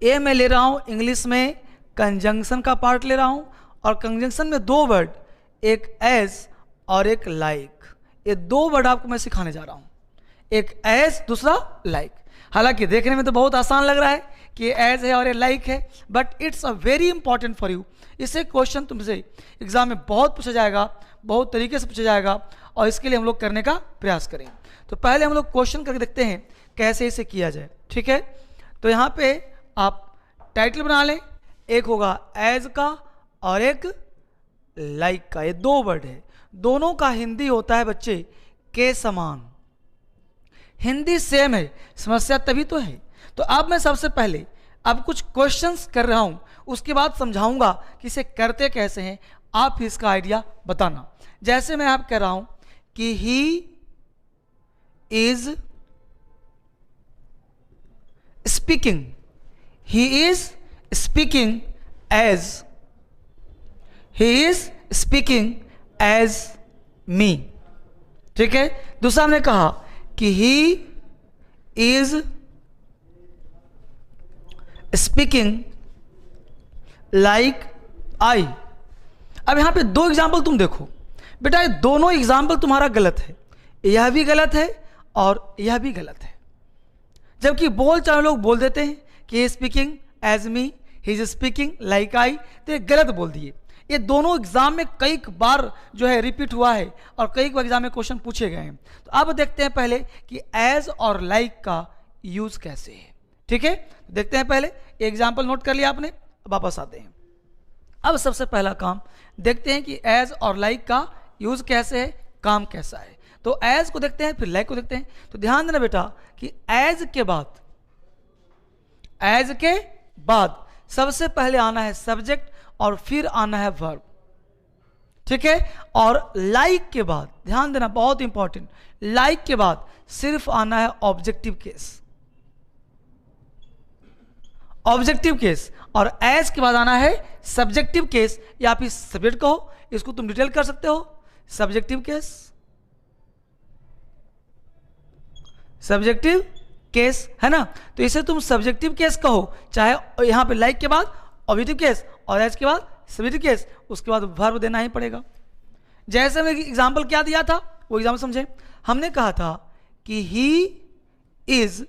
ए मैं ले रहा हूँ इंग्लिश में कंजंक्शन का पार्ट ले रहा हूँ, और कंजंक्शन में दो वर्ड, एक एज और एक लाइक। ये दो वर्ड आपको मैं सिखाने जा रहा हूँ, एक एज दूसरा लाइक। हालांकि देखने में तो बहुत आसान लग रहा है कि एज है और ये लाइक है, but it's a very important for you. इसे क्वेश्चन तुमसे एग्जाम में बहुत पूछा जाएगा, बहुत तरीके से पूछा जाएगा, और इसके लिए हम लोग करने का प्रयास करें। तो पहले हम लोग क्वेश्चन करके देखते हैं कैसे इसे किया जाए, ठीक है। तो यहाँ पे आप टाइटल बना लें, एक होगा एज का और एक लाइक का। ये दो वर्ड है, दोनों का हिंदी होता है बच्चे के समान। हिंदी सेम है, समस्या तभी तो है। तो अब मैं सबसे पहले अब कुछ क्वेश्चंस कर रहा हूं, उसके बाद समझाऊंगा कि इसे करते कैसे हैं, आप ही इसका आइडिया बताना। जैसे मैं आप कह रहा हूं कि he is speaking, he is speaking as, he is speaking as me, ठीक है। दूसरा हमने कहा कि he is speaking like I. अब यहां पे दो एग्जाम्पल तुम देखो बेटा, ये दोनों एग्जाम्पल तुम्हारा गलत है, यह भी गलत है और यह भी गलत है। जबकि बोल चाहे लोग बोल देते हैं कि he speaking as me, he is speaking like I, तो ये गलत बोल दिए। ये दोनों एग्जाम में कई बार जो है रिपीट हुआ है और कई बार एग्जाम में क्वेश्चन पूछे गए हैं। तो अब देखते हैं पहले कि एज और लाइक का यूज कैसे है, ठीक है। देखते हैं पहले एग्जाम्पल नोट कर लिया आपने, वापस आते हैं। अब सबसे पहला काम देखते हैं कि एज और लाइक का यूज कैसे है, काम कैसा है। तो एज को देखते हैं, फिर लाइक को देखते हैं। तो ध्यान देना बेटा कि एज के बाद सबसे पहले आना है सब्जेक्ट और फिर आना है वर्ब, ठीक है। और लाइक के बाद ध्यान देना, बहुत इंपॉर्टेंट, लाइक के बाद सिर्फ आना है ऑब्जेक्टिव केस, ऑब्जेक्टिव केस, और एज के बाद आना है सब्जेक्टिव केस, या फिर सब्जेक्ट कहो, इसको तुम डिटेल कर सकते हो, सब्जेक्टिव केस, सब्जेक्टिव केस है ना। तो इसे तुम सब्जेक्टिव केस कहो, चाहे यहां पे लाइक के बाद ऑब्जेक्टिव केस और एज के बाद सब्जेक्टिव केस, उसके बाद वर्ब देना ही पड़ेगा। जैसे मैं एग्जांपल क्या दिया था वो एग्जांपल समझे। हमने कहा था कि he is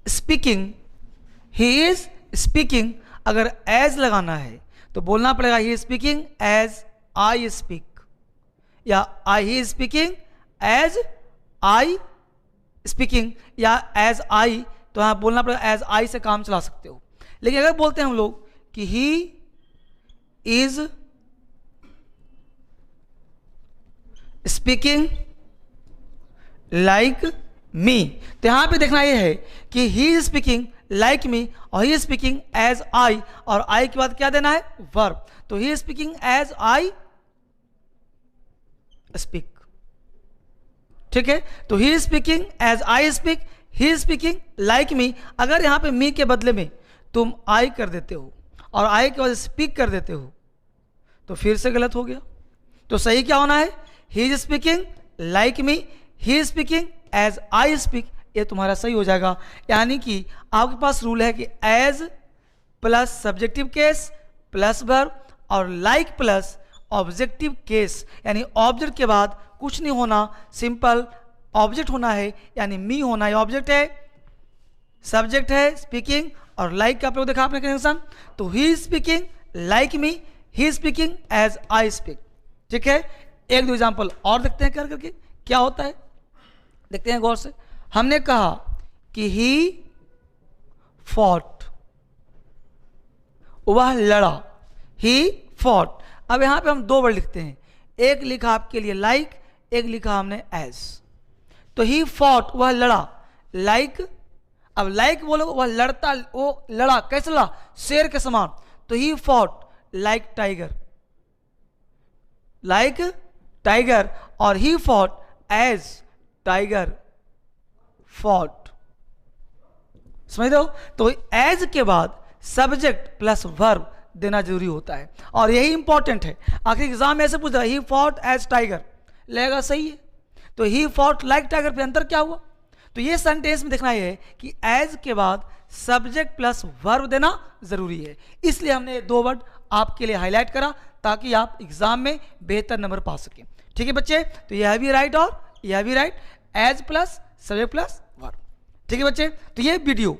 speaking, he is speaking, अगर एज लगाना है तो बोलना पड़ेगा he is speaking as I speak, या he is speaking as I speaking, या एज आई, तो यहां बोलना पड़ेगा एज आई से काम चला सकते हो। लेकिन अगर बोलते हैं हम लोग कि he is speaking like me, तो यहां पे देखना यह है कि he is speaking like me और he is speaking as I, और आई के बाद क्या देना है, वर्ब। तो he is speaking as I speak, ठीक है। तो he is speaking as I speak, he is speaking like me. अगर यहां पे मी के बदले में तुम आई कर देते हो और आई के बाद स्पीक कर देते हो तो फिर से गलत हो गया। तो सही क्या होना है, he is speaking like me, he is speaking as I speak, ये तुम्हारा सही हो जाएगा। यानी कि आपके पास रूल है कि as plus subjective case plus verb और लाइक प्लस ऑब्जेक्टिव केस, यानी ऑब्जेक्ट के बाद कुछ नहीं होना, सिंपल ऑब्जेक्ट होना है, यानी मी होना है, ऑब्जेक्ट है, सब्जेक्ट है स्पीकिंग, और लाइक का प्रयोग देखा आपने कनेक्शन। तो he is speaking like me, he is speaking as I speak, ठीक है। एक दो एग्जांपल और देखते हैं कर करके क्या होता है, देखते हैं गौर से। हमने कहा कि ही फॉट, वह लड़ा, ही फॉट। अब यहां पे हम दो वर्ड लिखते हैं, एक लिखा आपके लिए लाइक, एक लिखा हमने एज। तो ही फॉट, वह लड़ा, लाइक, अब लाइक बोलो वह लड़ता, वो लड़ा, कैसे लड़ा, शेर के समान। तो he fought like tiger, like tiger, और he fought as tiger fought, समझ रहे हो। तो एज के बाद सब्जेक्ट प्लस वर्ब देना जरूरी होता है, और यही इंपॉर्टेंट है। आखिर एग्जाम में ऐसे पूछ रहा है ही फॉट एज टाइगर, लगेगा सही है। तो ही फॉट लाइक टाइगर पे अंतर क्या हुआ, तो ये सेंटेंस में देखना ये है कि एज के बाद सब्जेक्ट प्लस वर्ब देना जरूरी है, इसलिए हमने ये 2 वर्ड आपके लिए हाईलाइट करा ताकि आप एग्जाम में बेहतर नंबर पा सकें। ठीक है बच्चे, तो यह भी राइट और यह भी right, as plus subject plus verb. ठीक है बच्चे, तो ये वीडियो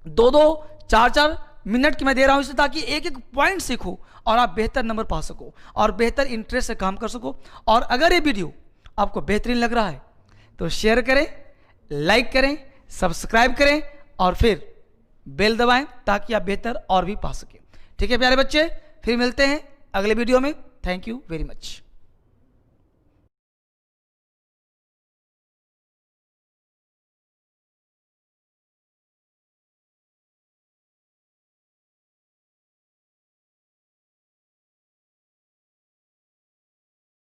2-2 4-4 मिनट की मैं दे रहा हूं इसलिए ताकि एक एक पॉइंट सीखो और आप बेहतर नंबर पा सको और बेहतर इंटरेस्ट से काम कर सको। और अगर ये वीडियो आपको बेहतरीन लग रहा है तो शेयर करें, लाइक करें, सब्सक्राइब करें और फिर बेल दबाएं ताकि आप बेहतर और भी पा सकें। ठीक है प्यारे बच्चे, फिर मिलते हैं अगले वीडियो में। Thank you very much.